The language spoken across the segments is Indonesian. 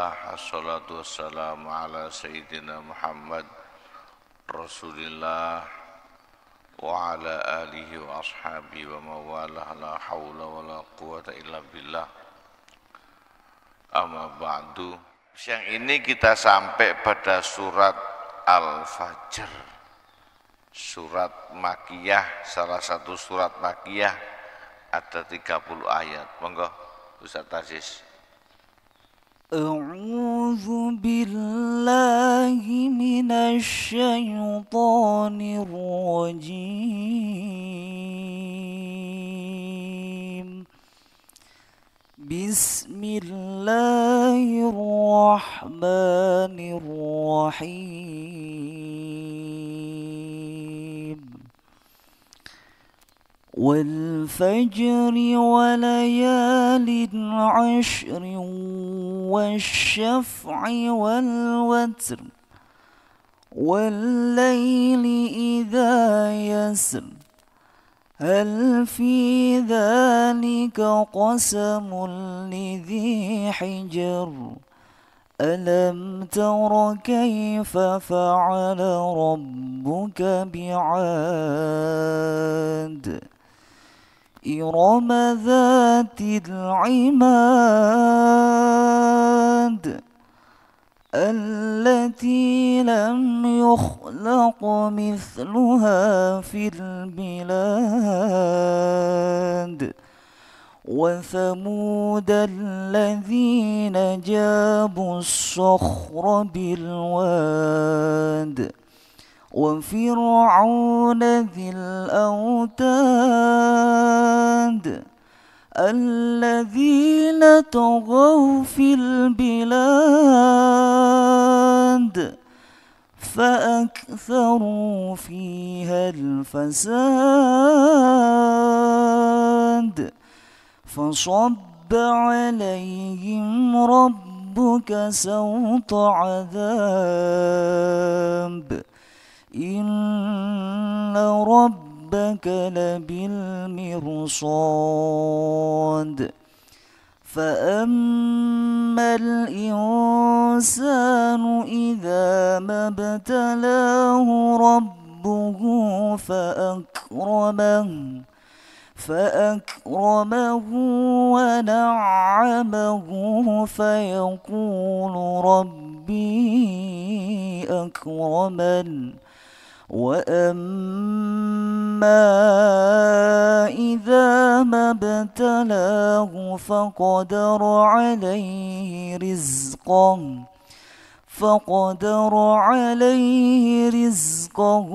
Alhamdulillah, assalatu wassalamu ala Sayyidina Muhammad Rasulillah wa ala alihi wa ashabihi wa mawalah la hawla wa la quwata illa billah. Amma ba'du. Siang ini kita sampai pada surat Al-Fajr, surat Makkiyah, salah satu surat Makkiyah, ada 30 ayat. Monggo Ustaz Aziz. أعوذ بالله من الشيطان الرجيم بسم الله الرحمن الرحيم والفجر وليال عشر والشفع والوتر والليل إذا يسر هل في ذلك قسم لذي حجر ألم تر كيف فعل ربك بعاد إرم ذات العماد التي لم يخلق مثلها في البلاد وثمود الذين جابوا الصخر بالواد وفرعون ذي الأوتاد الذين طغوا في البلاد فأكثروا فيها الفساد فصب عليهم ربك سوط عذاب إن ربك لبالمرصاد فأما الإنسان إذا ما ابتلاه ربه فأكرمه ونعمه فيقول ربي أكرمن وأما إذا ما ابتلاه فقدر عليه رزقه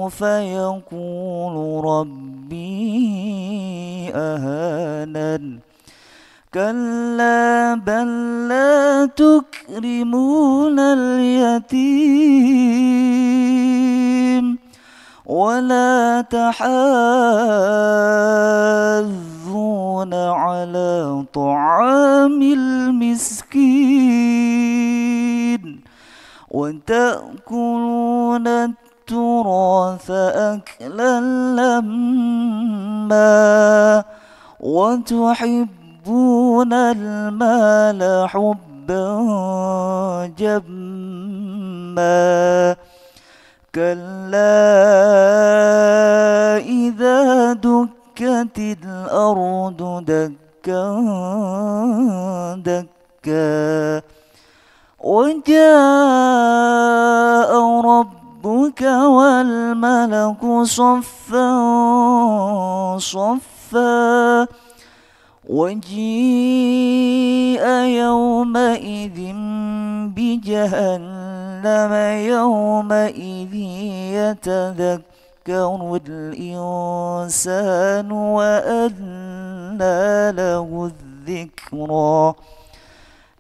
فيقول ربي أهانن كلا بل لا تكرمون اليتيم ولا تحاضون على طعام المسكين وتأكلون التراث أكلا لما وتحبون المال حبا جما كلا إذا دكت الأرض دكا دكا وجاء ربك والملك صفا صفا وجيء يومئذ بجهنم يومئذ يتذكر الإنسان وأنى له الذكرى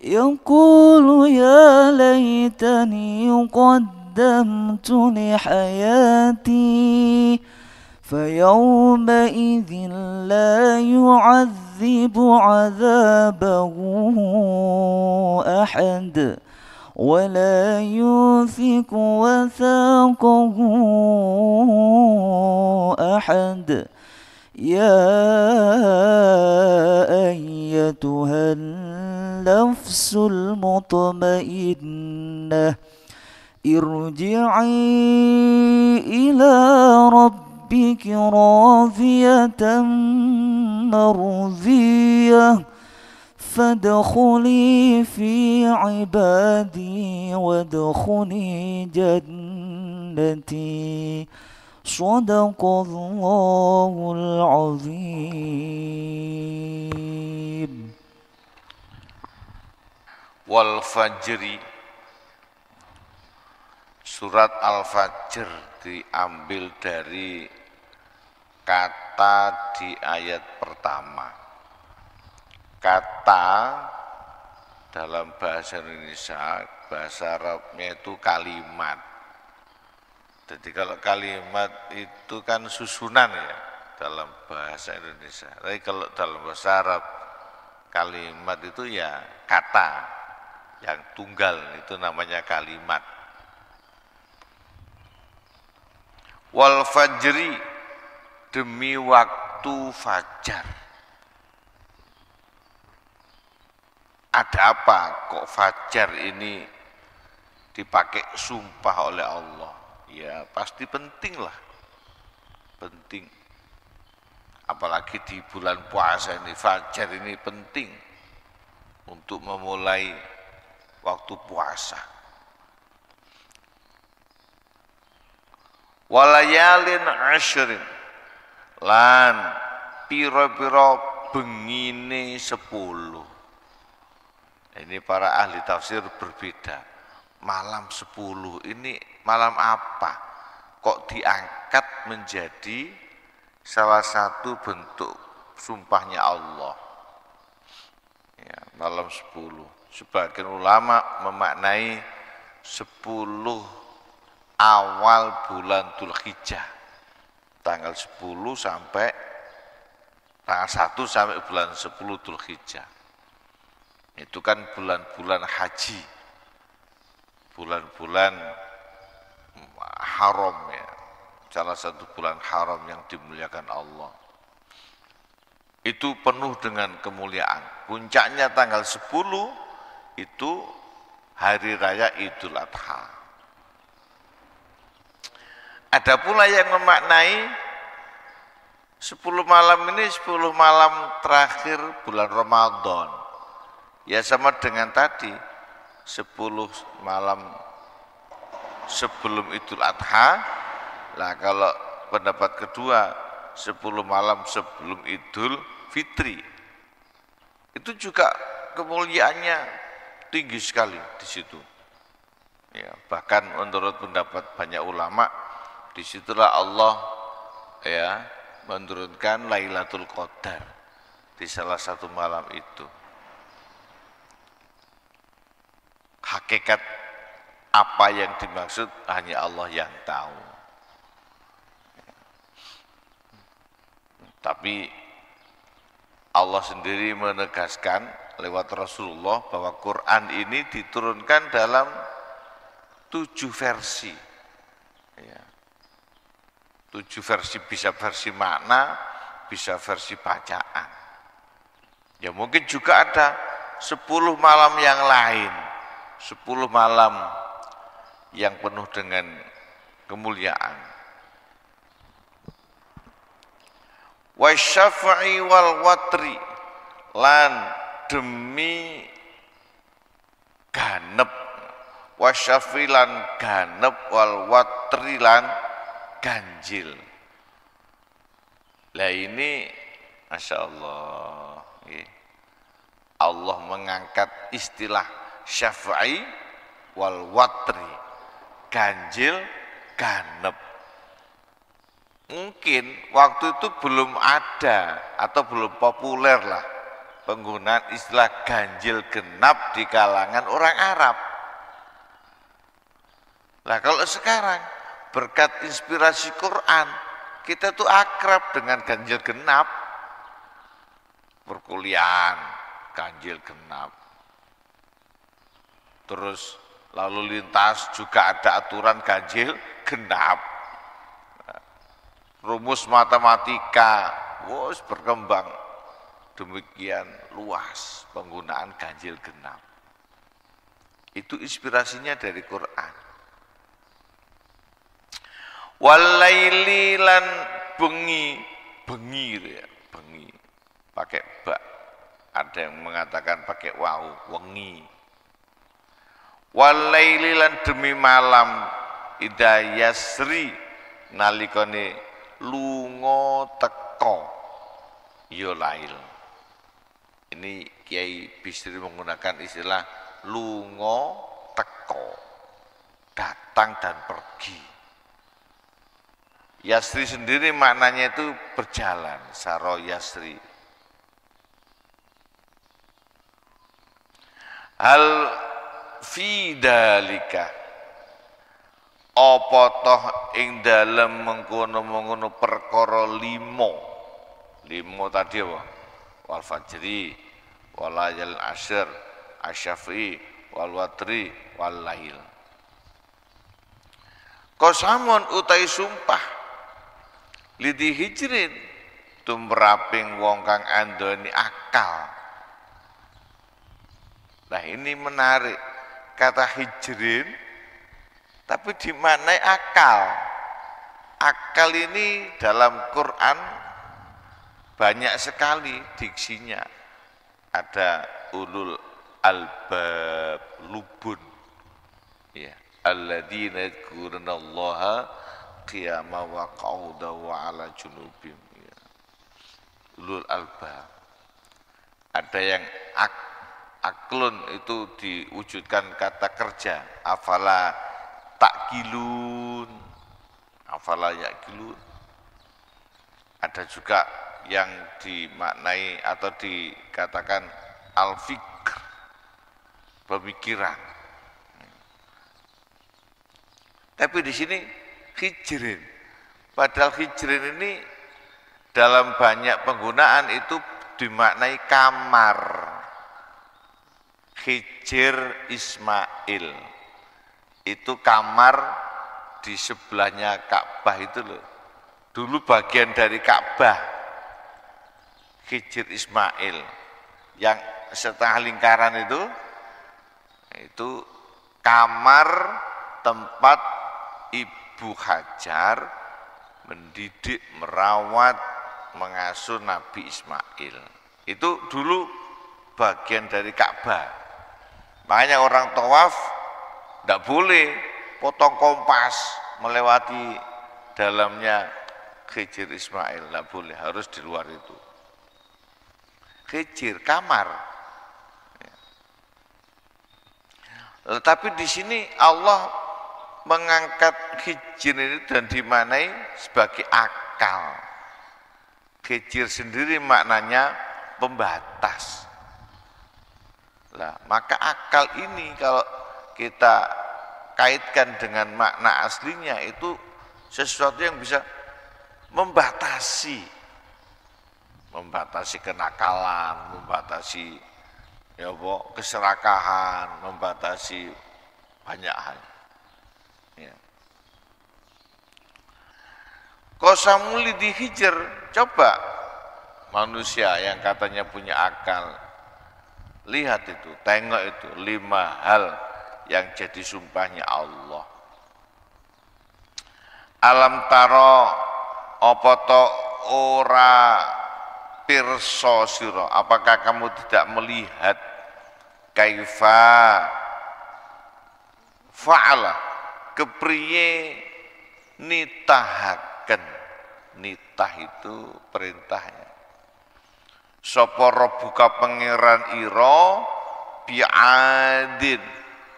يقول يا ليتني قدمت لحياتي فيومئذ لا يعذب عذابه أحد ولا يوثق وثاقه أحد يا أيتها النفس المطمئنة ارجعي إلى ربك راضية مرضية فادخلي في عبادي وادخلي جنتي صدق الله العظيم. Wal fajri, surat Al-Fajr diambil dari kata di ayat pertama. Kata dalam bahasa Indonesia, bahasa Arabnya itu kalimat. Jadi kalau kalimat itu kan susunan ya dalam bahasa Indonesia. Tapi kalau dalam bahasa Arab kalimat itu ya kata yang tunggal, itu namanya kalimat. Wal fajri, demi waktu fajar. Ada apa kok fajar ini dipakai sumpah oleh Allah? Ya pasti penting lah, penting. Apalagi di bulan puasa ini, fajar ini penting untuk memulai waktu puasa. Walayalin asyrin, lan piro-piro bengine 10. Ini para ahli tafsir berbeda. Malam 10 ini malam apa? Kok diangkat menjadi salah satu bentuk sumpahnya Allah? Ya, malam 10. Sebagian ulama memaknai 10 awal bulan Dzulhijjah. Tanggal 10 sampai tanggal 1 sampai bulan 10 Dzulhijjah. Itu kan bulan-bulan haji. Bulan-bulan haram ya, salah satu bulan haram yang dimuliakan Allah. Itu penuh dengan kemuliaan. Puncaknya tanggal 10 itu hari raya Idul Adha. Ada pula yang memaknai 10 malam ini 10 malam terakhir bulan Ramadan. Ya sama dengan tadi, 10 malam sebelum Idul Adha. Lah kalau pendapat kedua 10 malam sebelum Idul Fitri. Itu juga kemuliaannya tinggi sekali di situ. Ya, bahkan menurut pendapat banyak ulama, disitulah Allah ya menurunkan Lailatul Qadar di salah satu malam itu. Hakikat apa yang dimaksud hanya Allah yang tahu. Tapi Allah sendiri menegaskan lewat Rasulullah bahwa Quran ini diturunkan dalam 7 versi. Ya. 7 versi, bisa versi makna, bisa versi bacaan. Ya mungkin juga ada 10 malam yang lain. 10 malam yang penuh dengan kemuliaan. Wasyafa'i wal watri, lan demi ganep. Wasyafi lan ganep, wal watri lan ganjil. Lah ini Masya Allah, Allah mengangkat istilah syafa'i wal watri, ganjil, ganep. Mungkin waktu itu belum ada atau belum populer lah penggunaan istilah ganjil genap di kalangan orang Arab. Nah kalau sekarang berkat inspirasi Quran, kita tuh akrab dengan ganjil genap. Perkuliahan ganjil genap. Terus lalu lintas juga ada aturan ganjil genap. Rumus matematika wos berkembang demikian luas penggunaan ganjil genap. Itu inspirasinya dari Quran. Walaili lan bengi gitu ya, bengi pakai ba. Ada yang mengatakan pakai wau, wengi. Walaili lan demi malam ida yasri nalikane lunga teka ya lail. Ini Kiai Bisri menggunakan istilah lunga teka, datang dan pergi. Yasri sendiri maknanya itu berjalan, saro yasri. Hal fi dalika apa toh ing dalem mengkono-mengkono perkara limo tadi apa? Wal fajri wal layal asyr asyafi wal watri wal lail. Kosamun utai sumpah lidi hijrin tumraping wong kang andoni akal. Nah ini menarik, kata hijrin tapi dimaknai akal. Akal ini dalam Quran banyak sekali diksinya. Ada ulul albab lubun, ya, alladzina yadhkurunallaha qiyaman wa qu'udan wa 'ala junubihim, ya. Ulul albab. Ada yang aklun itu diwujudkan kata kerja, afala ta'qilun, afala ya'qilun. Ada juga yang dimaknai atau dikatakan al-fikr, pemikiran. Tapi di sini hijrin. Padahal hijrin ini dalam banyak penggunaan itu dimaknai kamar. Hijir Ismail itu kamar di sebelahnya Ka'bah itu loh. Dulu bagian dari Ka'bah. Hijir Ismail yang setengah lingkaran itu kamar tempat Ibu Hajar mendidik, merawat, mengasuh Nabi Ismail. Itu dulu bagian dari Ka'bah. Makanya orang tawaf tidak boleh potong kompas melewati dalamnya Hijir Ismail, tidak boleh, harus di luar itu. Hijir, kamar. Tapi di sini Allah mengangkat hijir ini dan dimaknai sebagai akal. Hijir sendiri maknanya pembatas. Lah, maka akal ini kalau kita kaitkan dengan makna aslinya itu sesuatu yang bisa membatasi kenakalan, membatasi keserakahan, membatasi banyak hal. Ya. Qasamul di hijr, coba manusia yang katanya punya akal, lihat itu, tengok itu 5 hal yang jadi sumpahnya Allah. Alam taro apa to ora pirsa sira, apakah kamu tidak melihat kaifa fa'ala kepriye nitahaken, nitah itu perintahnya, sapa rabbuka pangeran ira bi'adin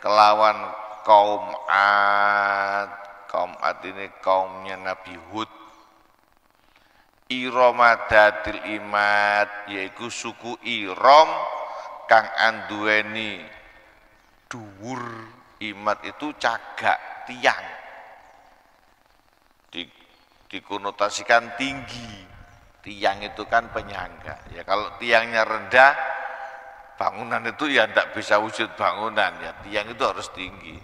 kelawan kaum Ad. Kaum Ad ini kaumnya Nabi Hud. Iram datil imad, yaitu suku Iram kang anduweni dhuwur. Imad itu cagak, tiang, dikonotasikan tinggi. Tiang itu kan penyangga. Ya kalau tiangnya rendah, bangunan itu ya tidak bisa wujud bangunan. Ya tiang itu harus tinggi.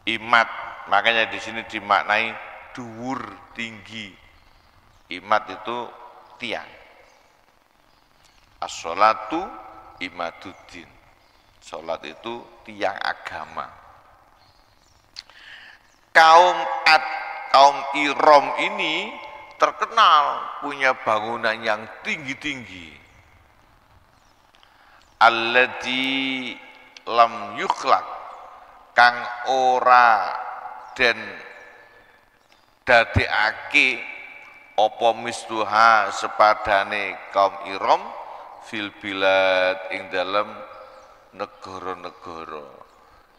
Imad, makanya di sini dimaknai dhuwur, tinggi. Imad itu tiang. As-sholatu imaduddin. Sholat itu tiang agama. Kaum Ad, kaum Iram ini terkenal punya bangunan yang tinggi-tinggi. Alladzi lam yukhlaq, kang ora den dadekake apa misluha sepadane kaum Iram fil bilad ing dalam negara-negara.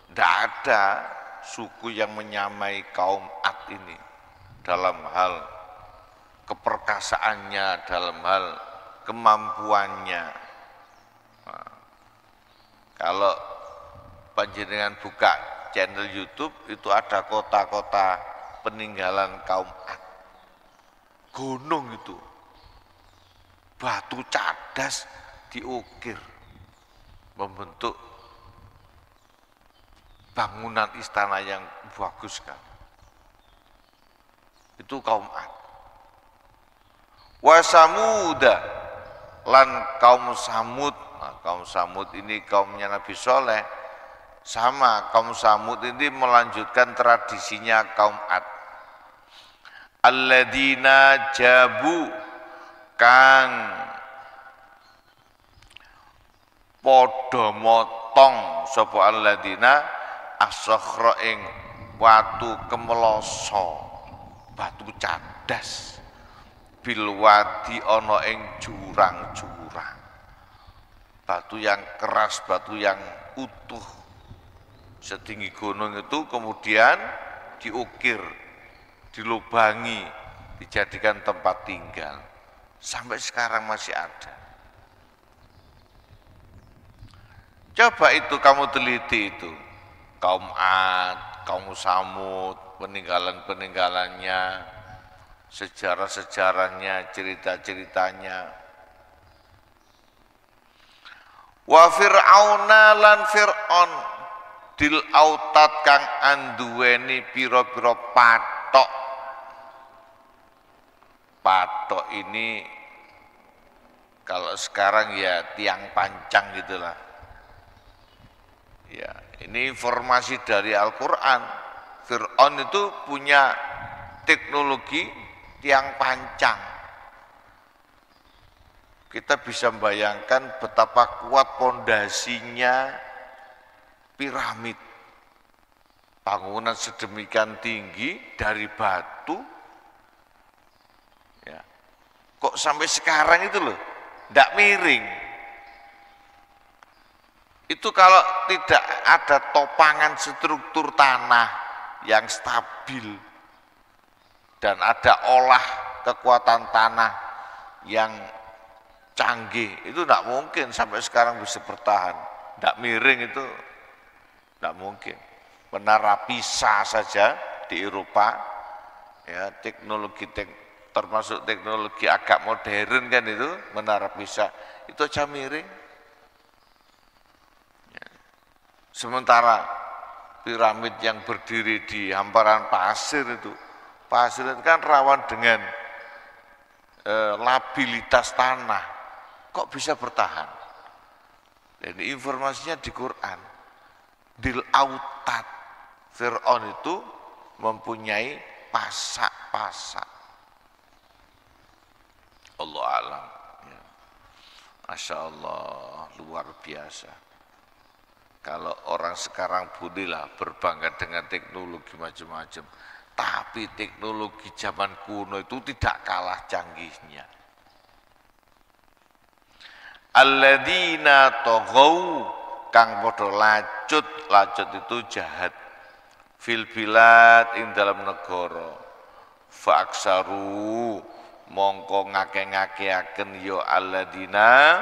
Tidak ada suku yang menyamai kaum Ad ini dalam hal keperkasaannya, dalam hal kemampuannya. Nah, kalau panjenengan buka channel YouTube itu ada kota-kota peninggalan kaum Ad. Gunung itu, batu cadas diukir, membentuk bangunan istana yang bagus kan. Itu kaum Ad. Wa Samuda, lan kaum Samud. Nah, kaum Samud ini kaumnya Nabi Soleh. Sama, kaum Samud ini melanjutkan tradisinya kaum Ad. Alladzina jabu, kang podo motong sapa alladzina as-sakhra ing watu kemeloso, batu cadas, bilwadi ana ing jurang-jurang. Batu yang keras, batu yang utuh setinggi gunung itu kemudian diukir, dilubangi, dijadikan tempat tinggal. Sampai sekarang masih ada. Coba itu kamu teliti itu. Kaum Ad, kaum Samud, peninggalan-peninggalannya, sejarah-sejarahnya, cerita-ceritanya. Wa fir'auna lan fir'aun dil autat kang anduweni pira-pira patok. Patok ini kalau sekarang ya tiang pancang gitulah. Ya, ini informasi dari Al-Qur'an. Fir'aun itu punya teknologi tiang pancang. Kita bisa membayangkan betapa kuat pondasinya piramid. Bangunan sedemikian tinggi dari batu. Ya. Kok sampai sekarang itu loh, tidak miring. Itu kalau tidak ada topangan struktur tanah yang stabil dan ada olah kekuatan tanah yang canggih, itu tidak mungkin sampai sekarang bisa bertahan. Tidak miring itu tidak mungkin. Menara Pisa saja di Eropa, ya termasuk teknologi agak modern kan itu, menara Pisa itu aja miring. Ya. Sementara piramid yang berdiri di hamparan pasir itu kan rawan dengan labilitas tanah. Kok bisa bertahan? Dan informasinya di Quran. Dil autat, Fir'aun itu mempunyai pasak-pasak. Allah alam. Ya. Masya Allah, luar biasa. Kalau orang sekarang bolehlah berbangga dengan teknologi macam-macam, tapi teknologi zaman kuno itu tidak kalah canggihnya. Alladzina taghaw, kang padha lacut itu jahat, fil bilad ing dalam negara, fa aksaru mongko ngake-ngakeaken ya alladzina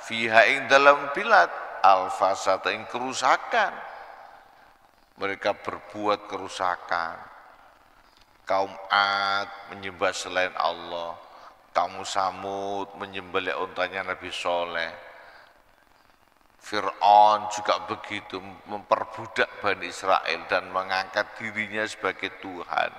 fiha ing dalam bilad al fasad ing kerusakan. Mereka berbuat kerusakan. Kaum Ad menyembah selain Allah, kaum Samud menyembelih untanya Nabi Soleh. Fir'aun juga begitu, memperbudak Bani Israel dan mengangkat dirinya sebagai Tuhan.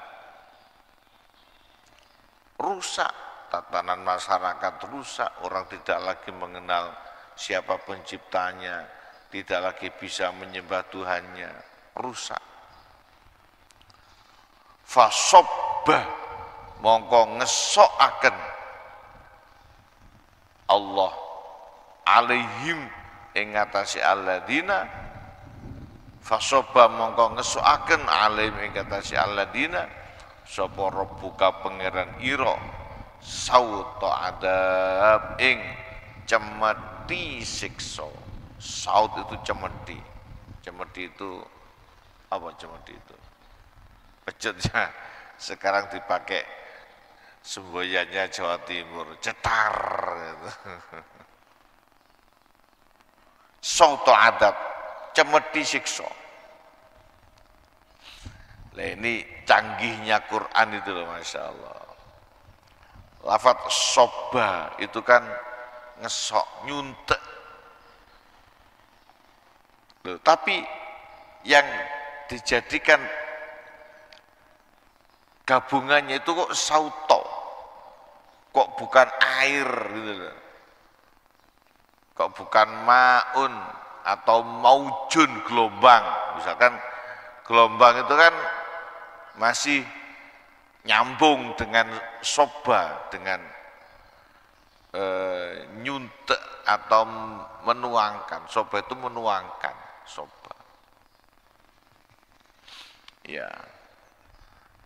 Rusak tatanan masyarakat rusak, orang tidak lagi mengenal siapa penciptanya, tidak lagi bisa menyembah Tuhannya, rusak. Fasobba mongko ngesokaken Allah alaihim ing ngatasi alladzina, fasobba mongko ngesokaken alaihim ing ngatasi alladzina sapa rabbuka pangeran ira sauta adab ing cemeti siksa. Saut itu cemeti. Cemeti itu apa cemeti itu? Pecutnya sekarang dipakai semboyannya Jawa Timur, cetar gitu. Sauta adab, cemeti siksa. Nah ini canggihnya Quran itu loh, Masya Allah. Lafadz soba itu kan ngesok, nyuntek. Loh, tapi yang dijadikan gabungannya itu kok sauto, kok bukan air gitu loh. Kok bukan maun atau maujun, gelombang. Misalkan gelombang itu kan masih nyambung dengan soba, dengan nyuntek atau menuangkan. Soba itu menuangkan, soba. Ya.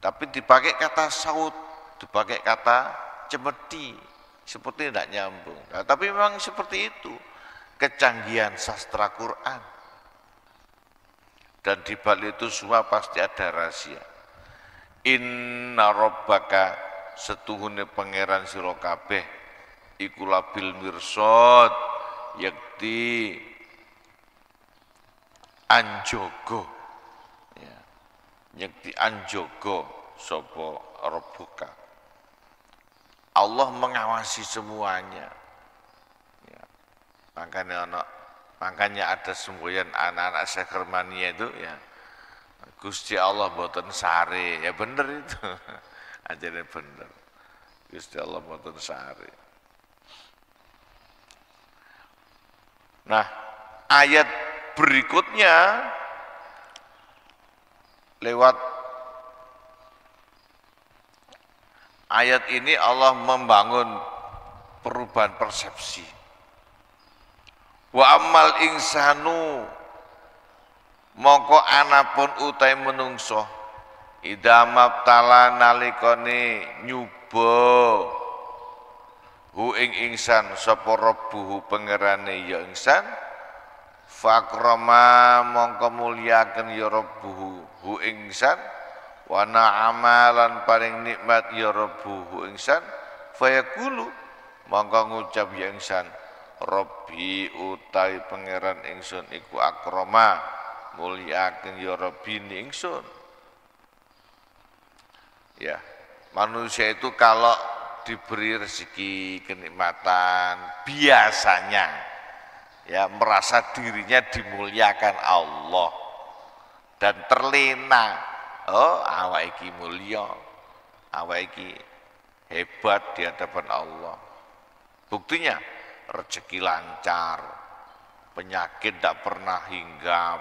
Tapi dipakai kata saut, dipakai kata cemeti, seperti tidak nyambung. Nah, tapi memang seperti itu kecanggihan sastra Quran. Dan di balik itu semua pasti ada rahasia. Inna rabbaka setuhune pangeran sira kabeh iku labil mirsad yakti anjogo, ya, yakti anjogo sapa rabbuka. Allah mengawasi semuanya, ya. Makanya ada semboyan anak-anak Sekhermania itu, ya, Gusti Allah mboten sare, ya bener itu. Ajarnya bener. Gusti Allah mboten sare. Nah, ayat berikutnya lewat ayat ini Allah membangun perubahan persepsi. Wa ammal insanu mongko anapun utai menungso idamab tala nalikane nyuba hu ing insan sapa rabbuhu pangerane ya insan fakrama mongko mulyaken ya rabbuhu hu insan wa na'amalan paring nikmat ya rabbuhu insan fayaqulu mongko ngucap ya insan Rabbi utai pangeran ingsun iku akrama mulyaken ya Rabbi ingsun. Ya, manusia itu kalau diberi rezeki kenikmatan biasanya ya merasa dirinya dimuliakan Allah dan terlena, oh awak iki mulya, awak iki hebat di hadapan Allah. Buktinya rezeki lancar, penyakit tidak pernah hinggap,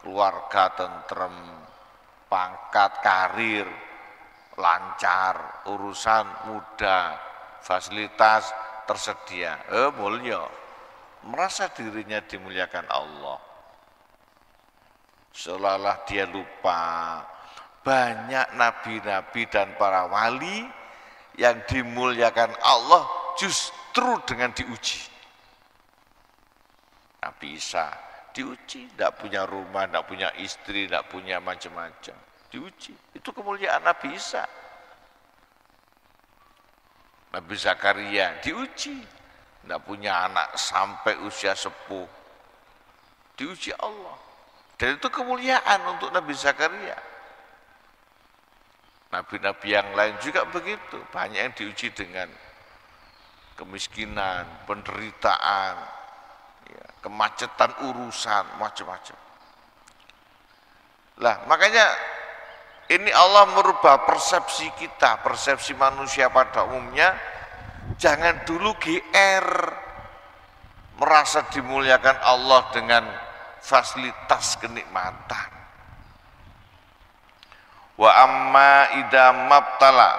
keluarga tentrem, pangkat karir lancar, urusan mudah, fasilitas tersedia, mulya, merasa dirinya dimuliakan Allah. Seolah-olah dia lupa banyak nabi-nabi dan para wali yang dimuliakan Allah justru dengan diuji. Nabi Isa diuji, tidak punya rumah, tidak punya istri, tidak punya macam-macam, diuji. Itu kemuliaan Nabi Isa. Nabi Zakaria diuji, tidak punya anak sampai usia sepuh, diuji Allah. Dan itu kemuliaan untuk Nabi Zakaria. Nabi-nabi yang lain juga begitu, banyak yang diuji dengan kemiskinan, penderitaan, ya, kemacetan urusan, macam-macam. Lah, makanya ini Allah merubah persepsi kita, persepsi manusia pada umumnya Jangan dulu GR, merasa dimuliakan Allah dengan fasilitas kenikmatan. Wa amma idza mabtala,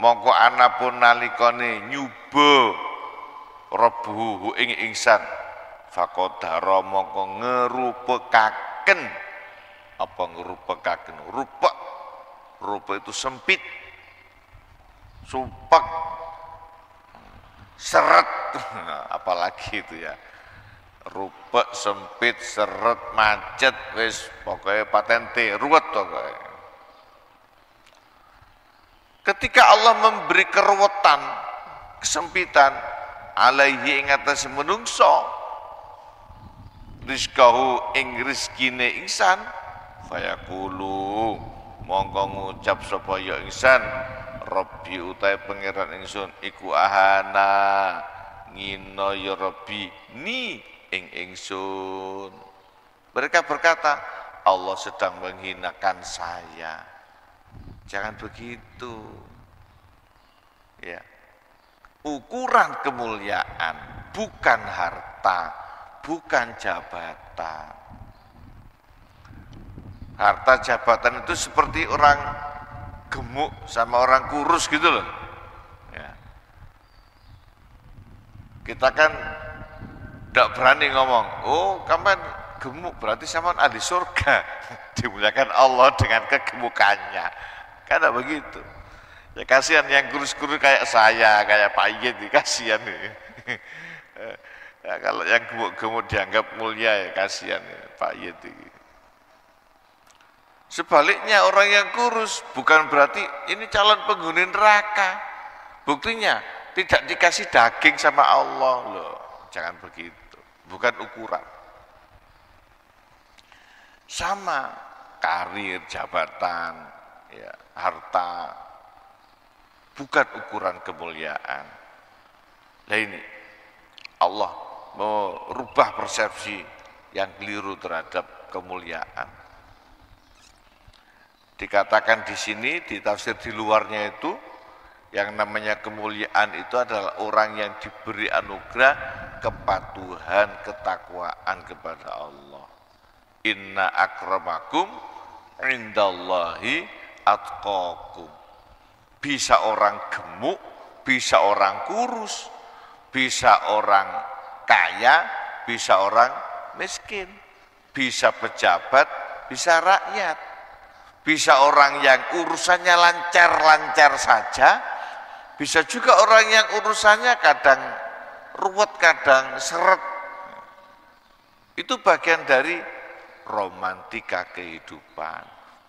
mongko ana pun nalikane nyuba rabbuhu ing ingsan, faqadara mongko ngerupekaken. Apa ngerupekaken? Rupa itu sempit, sumpek, seret, apalagi itu ya. Rupa sempit, seret, macet, wis pokoknya patente, ruwet pokoknya. Ketika Allah memberi keruwetan, kesempitan, alaihi ing atase menungso, rizqahu ing rizkine insan, fayaqulu mongko ngucap sapa ya insan, Rabbi utai pangeran ingsun iku ahana ngino ya Rabbi ni ing ingsun. Mereka berkata, Allah sedang menghinakan saya. Jangan begitu. Ya. Ukuran kemuliaan bukan harta, bukan jabatan. Harta jabatan itu seperti orang gemuk sama orang kurus gitu loh. Ya. Kita kan tidak berani ngomong, oh kamu gemuk berarti sama ahli surga. Dimuliakan Allah dengan kegemukannya. Kan tidak begitu. Ya kasihan yang kurus-kurus kayak saya, kayak Pak Yedi, kasihan nih. Ya, kalau yang gemuk-gemuk dianggap mulia ya kasihan nih, Pak Yedi. Sebaliknya orang yang kurus bukan berarti ini calon penghuni neraka. Buktinya tidak dikasih daging sama Allah loh. Jangan begitu. Bukan ukuran. Sama karir, jabatan, ya, harta, bukan ukuran kemuliaan. Nah ini Allah merubah persepsi yang keliru terhadap kemuliaan. Dikatakan di sini, di tafsir di luarnya itu, yang namanya kemuliaan itu adalah orang yang diberi anugerah kepatuhan, ketakwaan kepada Allah. Inna akramakum indallahi atqakum. Bisa orang gemuk, bisa orang kurus, bisa orang kaya, bisa orang miskin, bisa pejabat, bisa rakyat, bisa orang yang urusannya lancar-lancar saja, bisa juga orang yang urusannya kadang ruwet, kadang seret. Itu bagian dari romantika kehidupan,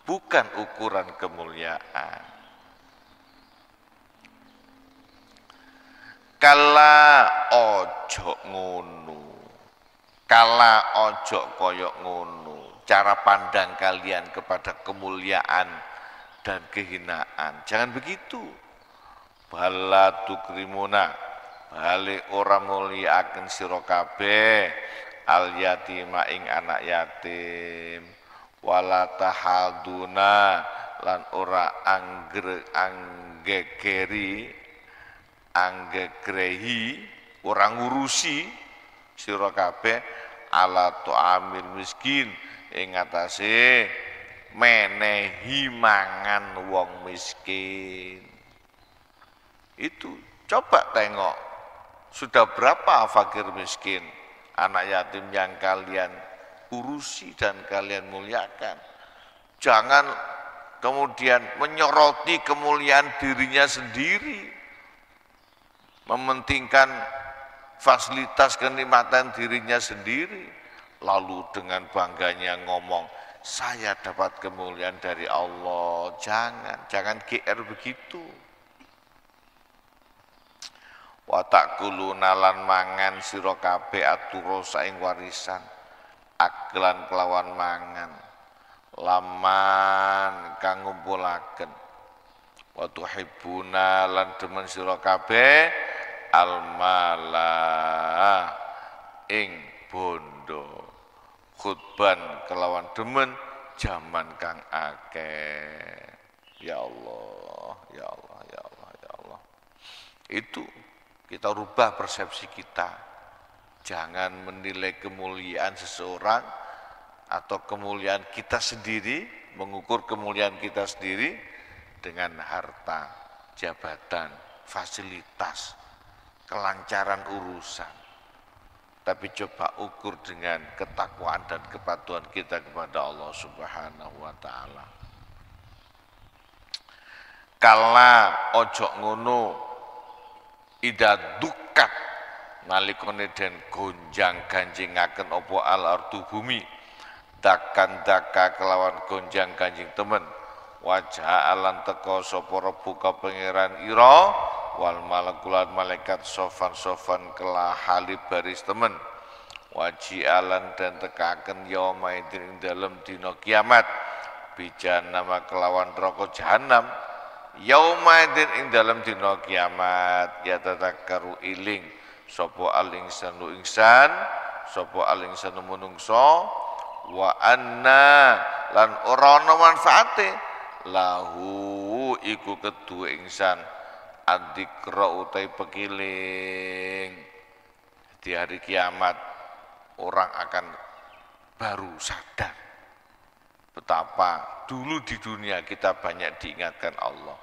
bukan ukuran kemuliaan. Kala ojo ngono, kala ojo koyok ngono. Cara pandang kalian kepada kemuliaan dan kehinaan, jangan begitu. Bala tukrimuna, balik orang muliakan sira kabeh al yatima ing anak yatim, wala tahaduna lan ora anggegrehi orang ngurusi sira kabeh ala tu'amil miskin ing atase menehi mangan wong miskin. Itu coba tengok, sudah berapa fakir miskin, anak yatim yang kalian urusi dan kalian muliakan. Jangan kemudian menyoroti kemuliaan dirinya sendiri, mementingkan fasilitas kenikmatan dirinya sendiri, lalu dengan bangganya ngomong, saya dapat kemuliaan dari Allah. Jangan GR begitu. Wa ta'kuluna lan mangan sira kabeh aturosa ing warisan, aklan kelawan mangan, laman kang ngumpulaken. Wa tuhibbuna lan demen sira kabeh almala ing bondo, khutban kelawan demen jaman kang akeh. Ya Allah, ya Allah, ya Allah, ya Allah. Itu kita rubah persepsi kita. Jangan menilai kemuliaan seseorang atau kemuliaan kita sendiri, mengukur kemuliaan kita sendiri dengan harta, jabatan, fasilitas, kelancaran urusan. Tapi coba ukur dengan ketakwaan dan kepatuhan kita kepada Allah Subhanahu wa taala. Kala ojo ngono ida dukat nalikane den gonjang ganjingaken apa al ardu bumi dakan daka kelawan gonjang ganjing temen wajah alan teko sapa rebuka pangeran ira wal malakulan malaikat sofan kelah halib baris temen waji alan dan tekaken yaumaidin ing dalem dina kiamat bijan nama kelawan neraka jahanam yaumaidin ing dalem dina kiamat ya tatakaru iling sapa al-insanu insan sapa al-insanu manungsa wa anna lan ora ana manfaate lahu iku kedue insan adzikra utai pekiling. Di hari kiamat orang akan baru sadar betapa dulu di dunia kita banyak diingatkan Allah.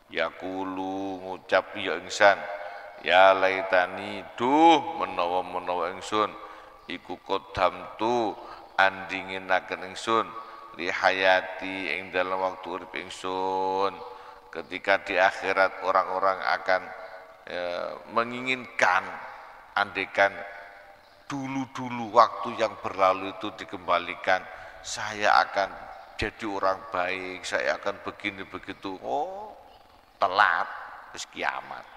Yaqulu ngucap ya insan ya laitani duh menawa ingsun iku qaddamtu andinginaken ingsun li hayati ing dalam waktu urip ingsun. Ketika di akhirat orang-orang akan menginginkan andaikan dulu-dulu waktu yang berlalu itu dikembalikan, saya akan jadi orang baik, saya akan begini begitu. Oh, telat wis kiamat.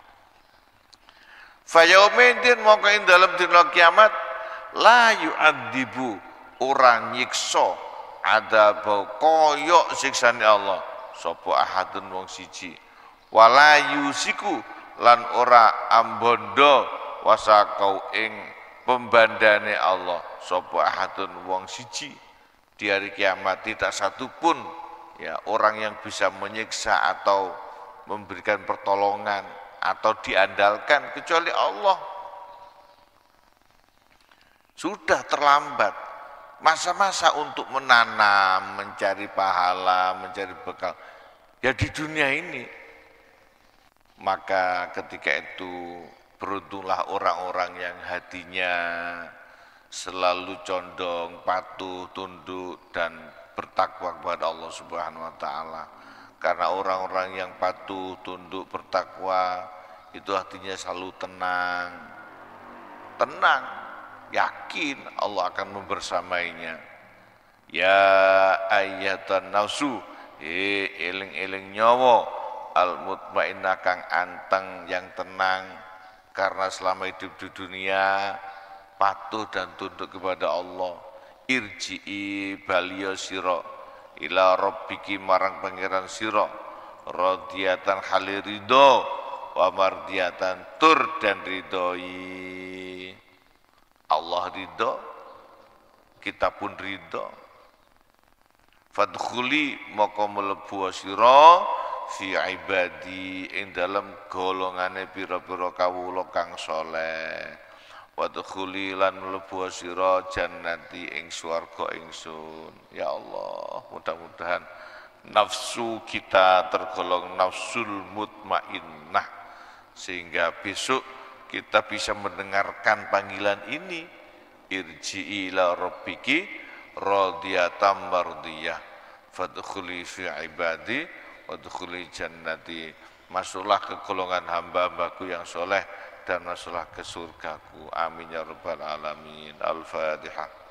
Fa yaumidin mongko ing dalem dina kiamat la yu'adzibu orang nyiksa adabau koyok siksane Allah sapa ahadun wong siji wala yusiku lan ora ambondo wasakau ing pembandane Allah sapa ahadun wong siji. Di hari kiamat tidak satupun ya orang yang bisa menyiksa atau memberikan pertolongan atau diandalkan kecuali Allah. Sudah terlambat masa-masa untuk menanam, mencari pahala, mencari bekal ya di dunia ini. Maka ketika itu beruntunglah orang-orang yang hatinya selalu condong, patuh, tunduk dan bertakwa kepada Allah Subhanahu wa taala. Karena orang-orang yang patuh, tunduk, bertakwa itu hatinya selalu tenang. Tenang. Yakin Allah akan membersamainya. Ya ayyatan nafsu eling-eling nyawa al mutmainnah kang anteng yang tenang karena selama hidup di dunia patuh dan tunduk kepada Allah. Irji'i baliyo sira ila rabbiki marang pangeran sira radiyatan halirido wa mardiyatan tur dan ridhoi. Allah ridho, kita pun ridho. Fadkhuli maka mlebu sira fi ibadi ing dalem golongane pira-pira kawula kang saleh. Wadkhuli lan mlebu sira jannati ing swarga ingsun. Ya Allah, mudah-mudahan nafsu kita tergolong nafsul mutmainnah sehingga besok kita bisa mendengarkan panggilan ini. Irji'i ila rabbiki radiyatan mardiyah fadkhuli fi ibadi wadkhuli jannati. Masuklah ke golongan hamba-hambaku yang soleh dan masuklah ke surgaku. Amin ya rabbal alamin. Al-Fatihah.